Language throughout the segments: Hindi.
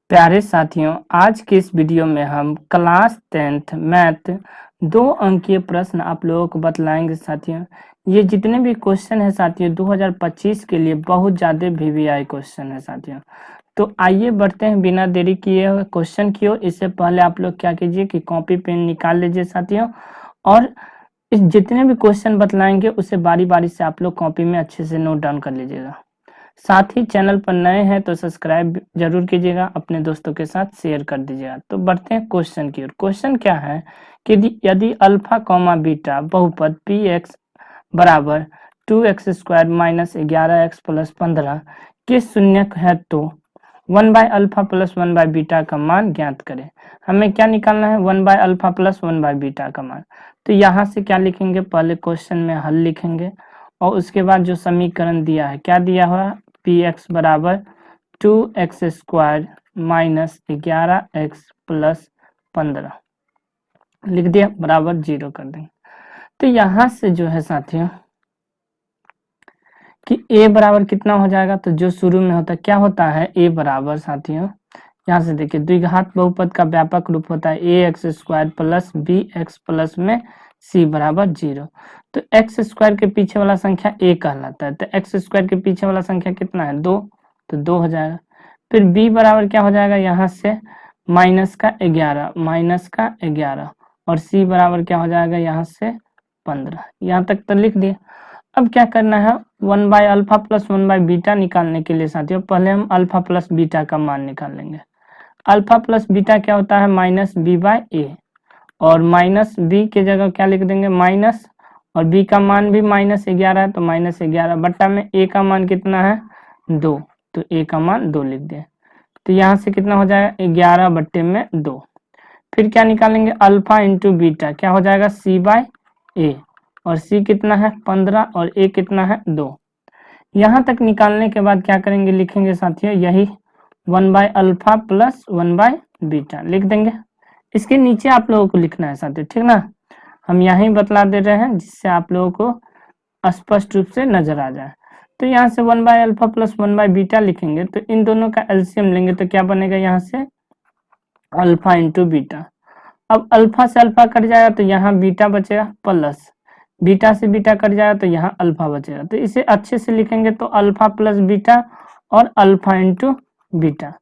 प्यारे साथियों, आज की इस वीडियो में हम क्लास 10th मैथ 2 अंकीय प्रश्न आप लोगों को बतलाएंगे साथियों। ये जितने भी क्वेश्चन है साथियों 2025 के लिए बहुत ज़्यादा वीवीआई क्वेश्चन है साथियों। तो आइए बढ़ते हैं बिना देरी किए हुए क्वेश्चन की ओर। इससे पहले आप लोग क्या कीजिए कि कॉपी पेन निकाल लीजिए साथियों, और इस जितने भी क्वेश्चन बतलाएंगे उसे बारी बारी से आप लोग कॉपी में अच्छे से नोट डाउन कर लीजिएगा। साथ ही चैनल पर नए हैं तो सब्सक्राइब जरूर कीजिएगा, अपने दोस्तों के साथ शेयर कर दीजिएगा। तो बढ़ते हैं क्वेश्चन की ओर। क्वेश्चन क्या है कि यदि अल्फा कॉमा बीटा बहुपद पी एक्स बराबर 2x² माइनस 11x प्लस 15 के शून्यक है तो 1 अल्फा प्लस 1 बीटा का मान ज्ञात करें। हमें क्या निकालना है? 1 अल्फा प्लस 1 बीटा का मान। तो यहाँ से क्या लिखेंगे? पहले क्वेश्चन में हल लिखेंगे और उसके बाद जो समीकरण दिया है, क्या दिया हुआ? पी एक्स बराबर 2x² माइनस 11x प्लस 15 लिख दिया, बराबर 0 कर देंगे। तो यहाँ से जो है साथियों कि a बराबर कितना हो जाएगा, तो जो शुरू में होता है क्या होता है, a बराबर साथियों यहाँ से देखिए द्विघात बहुपद का व्यापक रूप होता है ax² प्लस bx प्लस में c बराबर 0। तो x² के पीछे वाला संख्या a कहलाता है, तो x² के पीछे वाला संख्या कितना है? 2, तो 2 हो जाएगा। फिर b बराबर क्या हो जाएगा यहाँ से? माइनस का 11 और c बराबर क्या हो जाएगा यहाँ से? 15। यहाँ तक तो लिख दिए। अब क्या करना है? 1 अल्फा प्लस 1 बीटा निकालने के लिए साथियों पहले हम अल्फा प्लस बीटा का मान निकाल लेंगे। अल्फा प्लस बीटा क्या होता है? माइनस बी बाई ए, और माइनस बी के जगह क्या लिख देंगे? माइनस, और बी का मान भी -11 है तो -11 बट्टा में ए का मान कितना है? 2, तो ए का मान 2 लिख दिए। तो यहाँ से कितना हो जाएगा? 11 बट्टे में 2। फिर क्या निकालेंगे? अल्फा इंटू बीटा क्या हो जाएगा? सी बाई ए, और c कितना है? 15, और a कितना है? 2। यहाँ तक निकालने के बाद क्या करेंगे? लिखेंगे साथियों यही 1 अल्फा प्लस 1 बीटा लिख देंगे। इसके नीचे आप लोगों को लिखना है साथियों, ठीक ना? हम यहीं बतला दे रहे हैं जिससे आप लोगों को स्पष्ट रूप से नजर आ जाए। तो यहाँ से 1 अल्फा प्लस 1 बीटा लिखेंगे, तो इन दोनों का एलसीएम लेंगे तो क्या बनेगा? यहाँ से अल्फा इंटू बीटा। अब अल्फा से अल्फा कट जाएगा तो यहाँ बीटा बचेगा, प्लस बीटा से बीटा कट जाएगा तो यहाँ अल्फा बचेगा। तो इसे अच्छे से लिखेंगे तो अल्फा प्लस बीटा और अल्फा इंटू बीटा।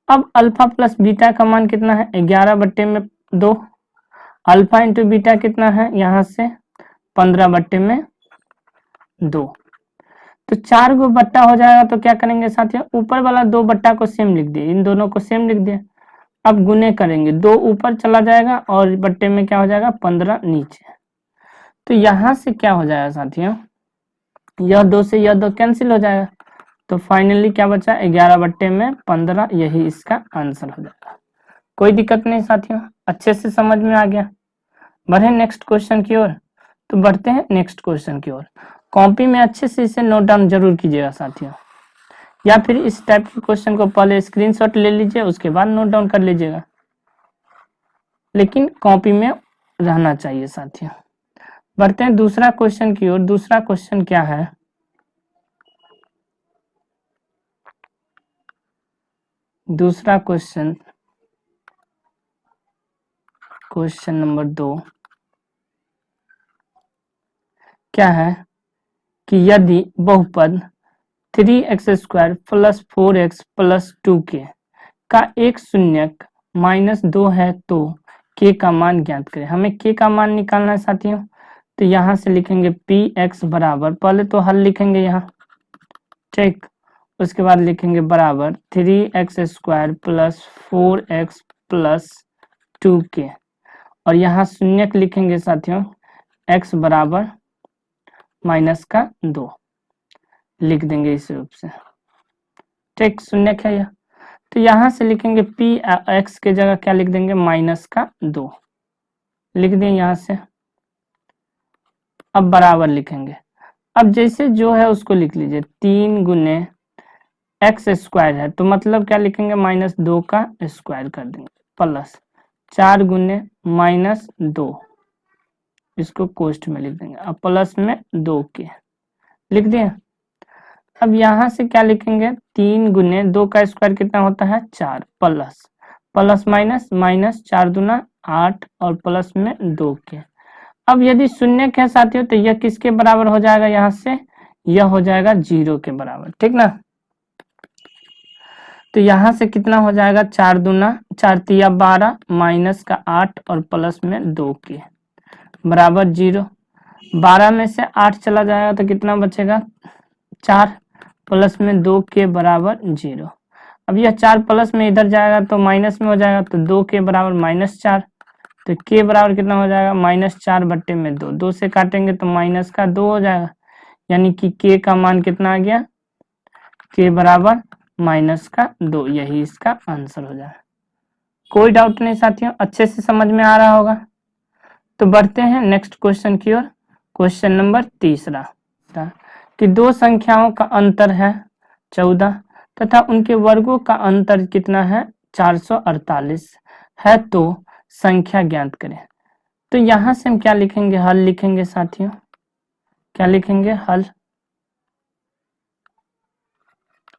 अब अल्फा प्लस बीटा का मान कितना है? 11 बट्टे में 2। अल्फा इंटू बीटा कितना है? यहाँ से 15 बट्टे में 2। तो 4 गो बट्टा हो जाएगा। तो क्या करेंगे साथियों? ऊपर वाला 2 बट्टा को सेम लिख दिए, इन दोनों को सेम लिख दिए। अब गुने करेंगे, 2 ऊपर चला जाएगा और बट्टे में क्या हो जाएगा? 15 नीचे। तो यहाँ से क्या हो जाएगा साथियों? यह 2 से यह 2 कैंसिल हो जाएगा, तो फाइनली क्या बचा? 11 बट्टे में 15, यही इसका आंसर हो जाएगा। कोई दिक्कत नहीं साथियों, अच्छे से समझ में आ गया। बढ़े नेक्स्ट क्वेश्चन की ओर। तो बढ़ते हैं नेक्स्ट क्वेश्चन की ओर। कॉपी में अच्छे से इसे नोट डाउन जरूर कीजिएगा साथियों, या फिर इस टाइप के क्वेश्चन को पहले स्क्रीनशॉट ले लीजिए, उसके बाद नोट डाउन कर लीजिएगा, लेकिन कॉपी में रहना चाहिए साथियों। बढ़ते हैं दूसरा क्वेश्चन की ओर। दूसरा क्वेश्चन क्या है? दूसरा क्वेश्चन, क्वेश्चन नंबर 2 क्या है कि यदि बहुपद 3x² plus 4x plus 2k का एक शून्यक -2 है तो k का मान ज्ञात करें। हमें k का मान निकालना है साथियों। तो यहाँ से लिखेंगे px बराबर, पहले तो हल लिखेंगे यहाँ, ठीक। उसके बाद लिखेंगे बराबर 3x² plus 4x plus 2k, और यहाँ शून्यक लिखेंगे साथियों x बराबर -2 लिख देंगे इस रूप से, ठीक। शून्यक है यह, तो यहाँ से लिखेंगे पी एक्स के जगह क्या लिख देंगे? -2 लिख दें यहाँ से। अब बराबर लिखेंगे, अब जैसे जो है उसको लिख लीजिए। 3 गुने x² है तो मतलब क्या लिखेंगे? -2 का स्क्वायर कर देंगे, प्लस 4 गुने -2, इसको कोष्ठ में लिख देंगे, अब प्लस में 2 के लिख दिए। अब यहाँ से क्या लिखेंगे, 3 गुने 2 का स्क्वायर कितना होता है 4, प्लस प्लस माइनस माइनस 4 दूना 8 और प्लस में 2 के। अब यदि शून्य के साथियों तो यह किसके बराबर हो जाएगा, यहाँ से यह हो जाएगा 0 के बराबर, ठीक ना। तो यहाँ से कितना हो जाएगा, 4 दूना 4 तिया 12 माइनस का 8 और प्लस में 2 के बराबर 0। 12 में से 8 चला जाएगा तो कितना बचेगा 4 प्लस में 2 के बराबर 0। अब यह 4 प्लस में इधर जाएगा तो माइनस में हो जाएगा, तो 2 के बराबर -4, तो के बराबर कितना हो जाएगा -4 बट्टे में 2, 2 से काटेंगे तो माइनस का 2 हो जाएगा, यानी कि के का मान कितना आ गया, के बराबर -2, यही इसका आंसर हो जाएगा। कोई डाउट नहीं साथियों, अच्छे से समझ में आ रहा होगा। तो बढ़ते हैं नेक्स्ट क्वेश्चन की ओर। क्वेश्चन नंबर 3 कि दो संख्याओं का अंतर है 14 तथा उनके वर्गों का अंतर कितना है 448 है, तो संख्या ज्ञात करें। तो यहाँ से हम क्या लिखेंगे, हल लिखेंगे साथियों। क्या लिखेंगे, हल।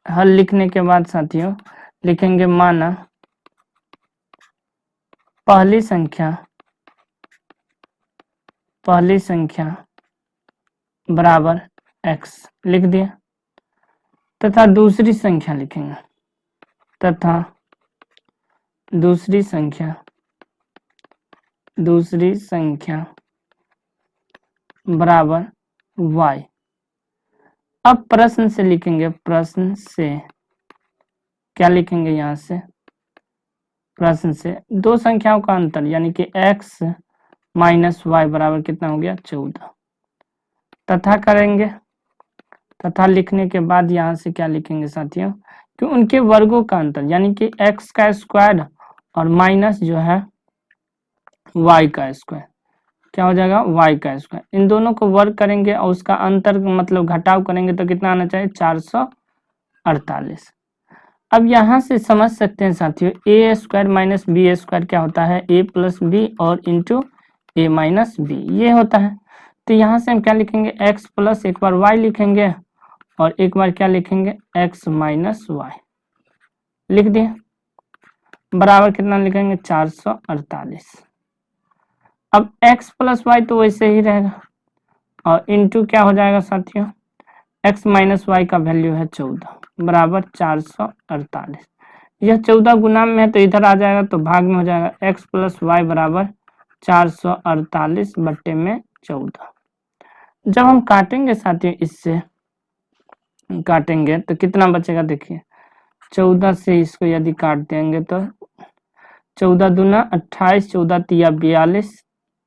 हल लिखने के बाद साथियों लिखेंगे माना पहली संख्या बराबर x लिख दिया, तथा दूसरी संख्या लिखेंगे, तथा दूसरी संख्या बराबर y। अब प्रश्न से लिखेंगे, प्रश्न से क्या लिखेंगे, यहाँ से प्रश्न से दो संख्याओं का अंतर यानी कि x माइनस वाई बराबर कितना हो गया 14, तथा करेंगे। तथा लिखने के बाद यहाँ से क्या लिखेंगे साथियों कि उनके वर्गों का अंतर यानी कि x का स्क्वायर और माइनस जो है y का स्क्वायर, क्या हो जाएगा y का स्क्वायर, इन दोनों को वर्ग करेंगे और उसका अंतर मतलब घटाव करेंगे तो कितना आना चाहिए 448। अब यहाँ से समझ सकते हैं साथियों ए स्क्वायर माइनस बी स्क्वायर क्या होता है, a प्लस बी और इंटू ए माइनस बी, ये होता है। तो यहाँ से हम क्या लिखेंगे, x प्लस एक बार y लिखेंगे और एक बार क्या लिखेंगे x माइनस वाई, लिख दिए, बराबर कितना लिखेंगे 448। अब x प्लस वाई तो वैसे ही रहेगा और इंटू क्या हो जाएगा साथियों, x माइनस वाई का वैल्यू है 14 बराबर 448। यह 14 गुना में है तो इधर आ जाएगा तो भाग में हो जाएगा, x प्लस वाई बराबर 448 बट्टे में 14। जब हम काटेंगे साथियों, इससे काटेंगे तो कितना बचेगा, देखिए 14 से इसको यदि काट देंगे तो 14 दूना 28, 14 तिया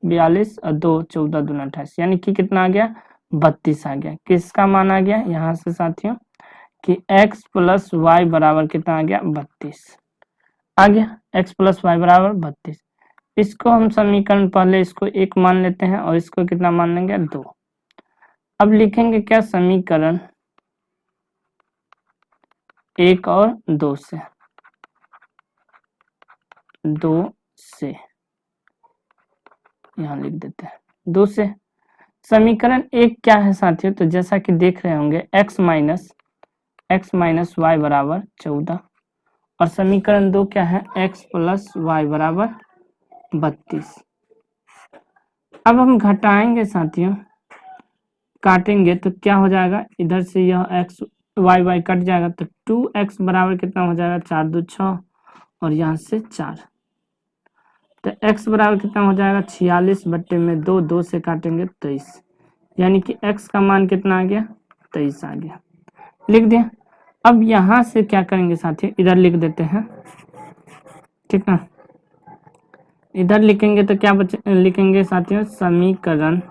42 और 2 14 दूना 28, यानी कि कितना आ गया 32 आ गया। किसका मान आ गया यहाँ से साथियों कि x प्लस वाई बराबर कितना आ गया 32 आ गया, x प्लस वाई बराबर 32। इसको हम समीकरण पहले इसको 1 मान लेते हैं और इसको कितना मान लेंगे 2। अब लिखेंगे क्या, समीकरण 1 और 2 से यहाँ लिख देते हैं 2 से। समीकरण 1 क्या है साथियों, तो जैसा कि देख रहे होंगे x माइनस वाई बराबर 14 और समीकरण 2 क्या है x प्लस वाई बराबर 32। अब हम घटाएंगे साथियों, काटेंगे तो क्या हो जाएगा, इधर से यह x वाई कट जाएगा तो 2x बराबर कितना हो जाएगा 4 2 6 और यहाँ से 4, तो x बराबर कितना हो जाएगा 46 बट्टे में 2, 2 से काटेंगे 23, यानी कि x का मान कितना आ गया 23 आ गया, लिख दिया। अब यहाँ से क्या करेंगे साथियों, इधर लिख देते हैं, ठीक ना। इधर लिखेंगे तो क्या लिखेंगे साथियों, समीकरण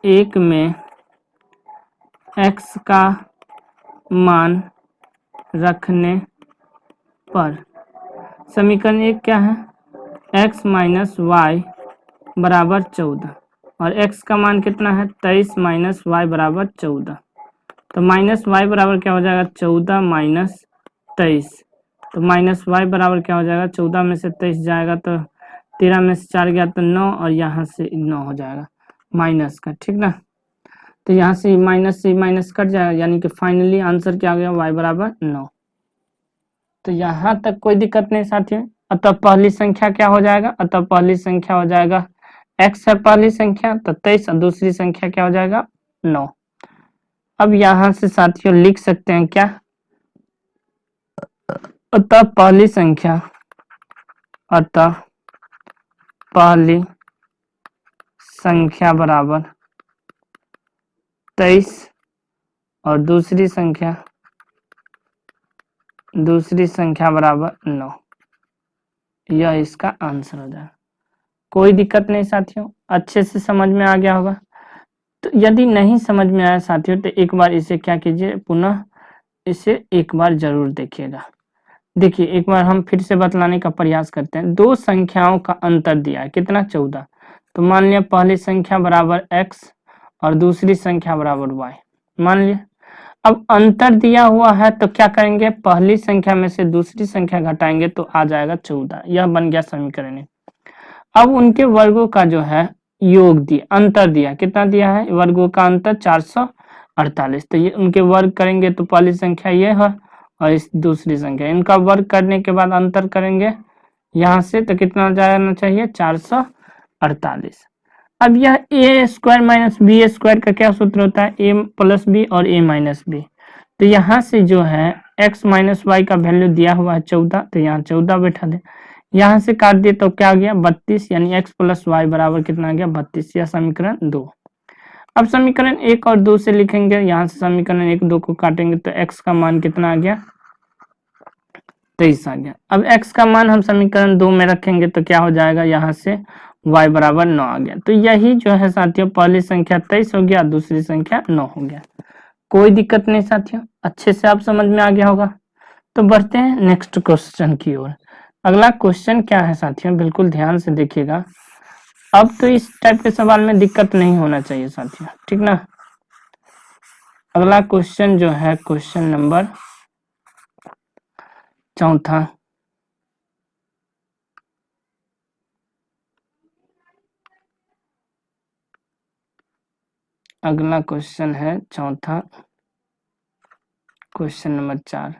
1 में x का मान रखने पर, समीकरण 1 क्या है x माइनस वाई बराबर 14 और x का मान कितना है 23 माइनस वाई बराबर 14, तो माइनस वाई बराबर क्या हो जाएगा 14 माइनस 23, तो माइनस वाई बराबर क्या हो जाएगा 14 में से 23 जाएगा तो 13 में से 4 गया तो 9 और यहाँ से 9 हो जाएगा माइनस का, ठीक ना। तो यहाँ से माइनस से माइनस कट जाएगा, यानी कि फाइनली आंसर क्या आ गया, y बराबर 9। तो यहाँ तक कोई दिक्कत नहीं साथियों। अतः पहली संख्या क्या हो जाएगा, अतः पहली संख्या हो जाएगा x है पहली संख्या, तो 23, और दूसरी संख्या क्या हो जाएगा 9। अब यहाँ से साथियों लिख सकते हैं क्या, अतः पहली संख्या, अतः पहली संख्या बराबर 23 और दूसरी संख्या बराबर 9। यह इसका आंसर हो जाएगा। कोई दिक्कत नहीं साथियों, अच्छे से समझ में आ गया होगा। तो यदि नहीं समझ में आया साथियों तो एक बार इसे क्या कीजिए, पुनः इसे एक बार जरूर देखिएगा। देखिए एक बार हम फिर से बतलाने का प्रयास करते हैं। दो संख्याओं का अंतर दिया है कितना, 14। तो मान लिया पहली संख्या बराबर x और दूसरी संख्या बराबर y, मान लिया। अब अंतर दिया हुआ है तो क्या करेंगे, पहली संख्या में से दूसरी संख्या घटाएंगे तो आ जाएगा 14। यह बन गया समीकरण। अब उनके वर्गों का जो है योग दिया, अंतर दिया, कितना दिया है, वर्गों का अंतर 448। तो ये उनके वर्ग करेंगे तो पहली संख्या ये है और इस दूसरी संख्या, इनका वर्ग करने के बाद अंतर करेंगे यहाँ से तो कितना जाना चाहिए, 448। अब यह ए स्क्वायर माइनस बी स्क्वायर का क्या सूत्र होता है, ए प्लस बी और ए माइनस बी। तो यहाँ से जो है x माइनस वाई का वैल्यू दिया हुआ है 14, तो यहाँ 14 बैठा दे, यहाँ से काट दिए तो क्या आ गया 32, यानी x प्लस वाई बराबर कितना आ गया 32। यह समीकरण 2। अब समीकरण 1 और 2 से लिखेंगे, यहाँ से समीकरण 1 2 को काटेंगे तो x का मान कितना आ गया 23 आ गया। अब x का मान हम समीकरण 2 में रखेंगे तो क्या हो जाएगा, यहाँ से y बराबर 9 आ गया। तो यही जो है साथियों पहली संख्या 23 हो गया, दूसरी संख्या 9 हो गया। कोई दिक्कत नहीं साथियों, अच्छे से आप समझ में आ गया होगा। तो बढ़ते हैं नेक्स्ट क्वेश्चन की ओर। अगला क्वेश्चन क्या है साथियों, बिल्कुल ध्यान से देखिएगा। अब तो इस टाइप के सवाल में दिक्कत नहीं होना चाहिए साथियों, ठीक ना। अगला क्वेश्चन जो है क्वेश्चन नंबर 4। अगला क्वेश्चन है 4, क्वेश्चन नंबर 4।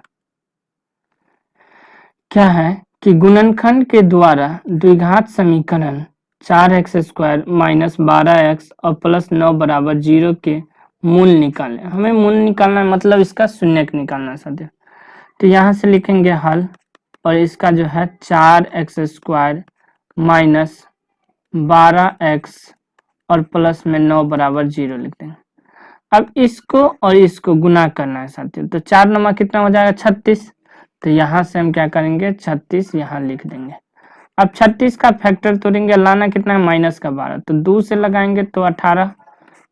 क्या है कि गुणनखंड के द्वारा द्विघात समीकरण 4x स्क्वायर माइनस 12x और प्लस 9 बराबर 0 के मूल निकालें। हमें मूल निकालना है, मतलब इसका शून्यक निकालना है साथियों। तो यहाँ से लिखेंगे हल, और इसका जो है 4x स्क्वायर माइनस 12x और प्लस में 9 बराबर 0 लिख देंगे। अब इसको और इसको गुना करना है साथियों, तो 4 नमा कितना हो जाएगा 36। तो यहाँ से हम क्या करेंगे 36 यहाँ लिख देंगे। अब 36 का फैक्टर तोड़ेंगे, लाना कितना है माइनस का 12, तो 2 से लगाएंगे तो 18,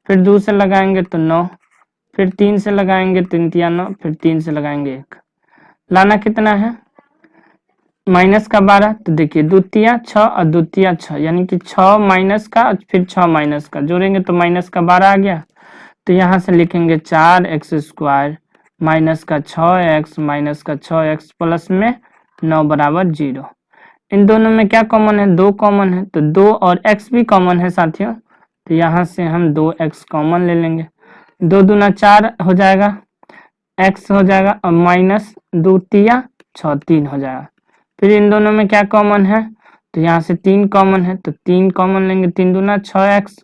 फिर 2 से लगाएंगे तो 9, फिर 3 से लगाएंगे 3 तिया 9, फिर 3 से लगाएंगे 1, लाना कितना है माइनस का 12। तो देखिए द्वितीय 6 और द्वितीय 6, यानी कि 6 माइनस का फिर 6 माइनस का जोड़ेंगे तो माइनस का 12 आ गया। तो यहाँ से लिखेंगे 4x स्क्वायर माइनस का 6x माइनस का 6x प्लस में 9 बराबर 0। इन दोनों में क्या कॉमन है, 2 कॉमन है, तो 2 और x भी कॉमन है साथियों। तो यहाँ से हम 2x कॉमन ले लेंगे, 2 दूना 4 हो जाएगा, x हो जाएगा और माइनस 2 तिया 6 3 हो जाएगा। फिर इन दोनों में क्या कॉमन है, तो यहाँ से 3 कॉमन है, तो 3 कॉमन लेंगे, 3 दूना 6x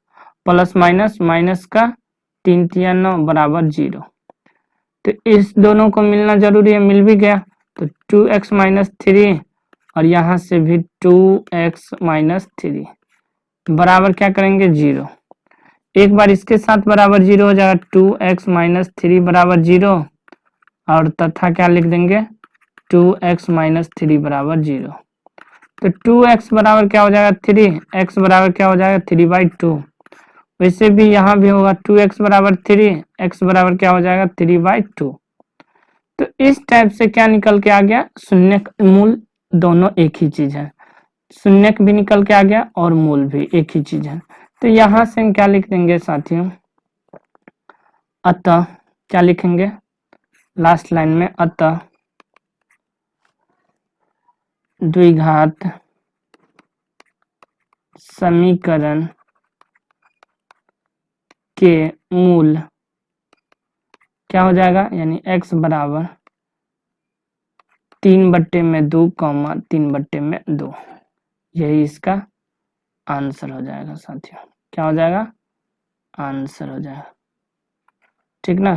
प्लस माइनस माइनस का 3 तिया 9 बराबर 0। तो इस दोनों को मिलना जरूरी है, मिल भी गया। तो 2x माइनस 3 और यहाँ से भी 2x माइनस 3 बराबर क्या करेंगे 0। एक बार इसके साथ बराबर 0 हो जाएगा, 2x माइनस 3 बराबर 0, और तथा क्या लिख देंगे 2x माइनस 3 बराबर 0। तो 2x बराबर क्या हो जाएगा 3, x बराबर क्या हो जाएगा 3/2। वैसे भी यहाँ भी होगा 2x बराबर 3, x बराबर क्या हो जाएगा 3/2। तो इस टाइप से क्या निकल के आ गया, शून्यक मूल दोनों एक ही चीज है, शून्यक भी निकल के आ गया और मूल भी एक ही चीज है। तो यहाँ से हम क्या लिख देंगे साथियों, अतः क्या लिखेंगे लास्ट लाइन में, अतः द्विघात समीकरण के मूल क्या हो जाएगा, यानी x बराबर 3/2 कॉमा 3/2, यही इसका आंसर हो जाएगा साथियों। क्या हो जाएगा, आंसर हो जाएगा, ठीक ना।